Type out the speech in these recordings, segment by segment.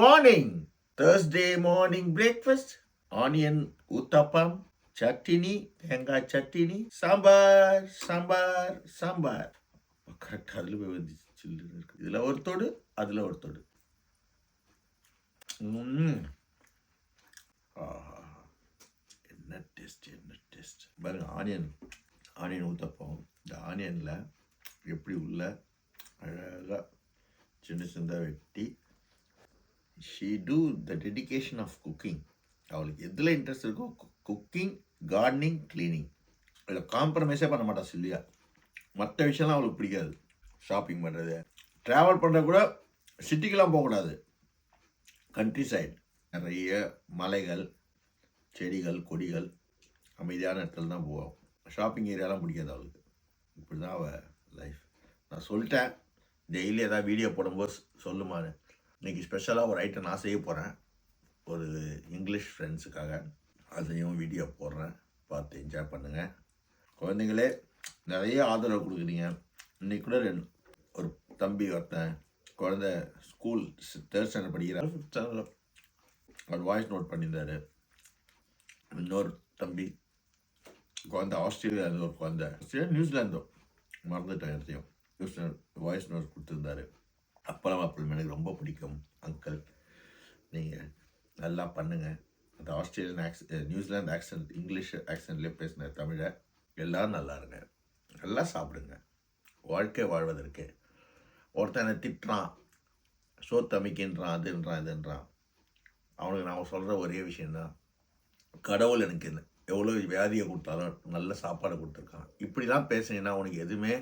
morning. Thursday morning breakfast. Onion uttapam, chutney, தேங்காய் சட்னி, சாம்பார். கரெக்டாக அதில் போய் வந்து சில்லுன்னு இருக்கு. இதில் ஒரு தொடு, அதில் ஒரு தொடு. என்ன டேஸ்ட் பாருங்க. ஆனியன் ஊற்றப்போம். இந்த ஆனியனில் எப்படி உள்ள அழகாக சின்னதாக வெட்டி she do the dedication of cooking. அவளுக்கு எதில் இன்ட்ரெஸ்ட் இருக்கோ குக்கிங், கார்டனிங், க்ளீனிங். அதில் காம்ப்ரமைஸே பண்ண மாட்டா சில்லியா. மற்ற விஷயம்லாம் அவளுக்கு பிடிக்காது. ஷாப்பிங் பண்ணுறது, ட்ராவல் பண்ணுறது கூட சிட்டிக்கெலாம் போகக்கூடாது. கண்ட்ரி சைடு நிறைய மலைகள், செடிகள், கொடிகள், அமைதியான இடத்துல தான் போவோம். ஷாப்பிங் ஏரியாலாம் பிடிக்காது அவளுக்கு. இப்படி தான் அவள் லைஃப். நான் சொல்லிட்டேன், டெய்லி ஏதாவது வீடியோ போடும்போது சொல்லுமான்னு. இன்றைக்கி ஸ்பெஷலாக ஒரு ஐட்டம் நான் செய்ய போகிறேன் ஒரு இங்கிலீஷ் ஃப்ரெண்ட்ஸுக்காக. அதையும் வீடியோ போடுறேன், பார்த்து என்ஜாய் பண்ணுங்கள். குழந்தைங்களே நிறைய ஆதரவு கொடுக்குறீங்க. இன்றைக்கி கூட ஒரு தம்பி ஒருத்தன் குழந்த ஸ்கூல் 3rd ஸ்டாண்டர்ட் படிக்கிறார். 5th ஸ்டாண்டர்ட் அவர் வாய்ஸ் நோட் பண்ணியிருந்தார். இன்னொரு தம்பி குழந்தை ஆஸ்திரேலியாவில் ஒரு குழந்தை நியூசிலாந்தோ மறந்துட்டேன் இடத்தையும் வாய்ஸ் நோட் கொடுத்துருந்தாரு. அப்பளம் எனக்கு ரொம்ப பிடிக்கும் அங்கிள், நீங்கள் நல்லா பண்ணுங்கள். அந்த ஆஸ்திரேலியன் நியூசிலாந்து ஆக்சன்ட், இங்கிலீஷ் ஆக்சன்ட்லேயே பேசின தமிழை எல்லோரும் நல்லா இருங்க, நல்லா சாப்பிடுங்க. வாழ்க்கை வாழ்வதற்கு ஒருத்தனை திட்டுறான், சோத்தமைக்கின்றான், இதுன்றான். அவனுக்கு நான் சொல்கிற ஒரே விஷயந்தான், கடவுள் எனக்கு எவ்வளோ வியாதியை கொடுத்தாலும் நல்ல சாப்பாடு கொடுத்துருக்கான். இப்படிலாம் பேசுனீங்கன்னா உனக்கு எதுவுமே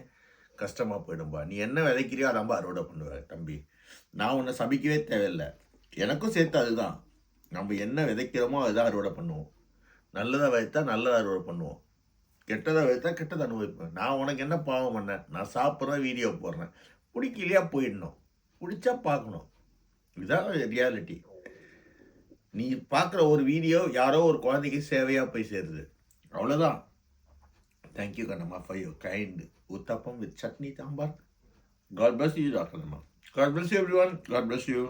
கஷ்டமாக போயிடும்பா. நீ என்ன விதைக்கிறியோ அதான்பா அறுவடை பண்ணுவேன் தம்பி. நான் உன்னை சபிக்கவே தேவையில்லை, எனக்கும் சேர்த்து அதுதான். நம்ம என்ன விதைக்கிறோமோ அதுதான் அறுவடை பண்ணுவோம். நல்லதை விதைத்தா நல்லதை அறுவடை பண்ணுவோம், கெட்டதை விதைத்தா கெட்டதை அனுபவிப்பேன். நான் உனக்கு என்ன பாவம் பண்ணேன்? நான் சாப்பிட்றேன், வீடியோ போடுறேன். பிடிக்கலையா போயிடணும், பிடிச்சா பார்க்கணும். இதுதான் ரியாலிட்டி. நீ பார்க்குற ஒரு வீடியோ யாரோ ஒரு குழந்தைக்கு சேவையாக போய் சேருது, அவ்வளோதான். Thank you Kannamma for your kind uttapam with chutney sambar. God bless you, Dr. Nama. God bless you, everyone. God bless you.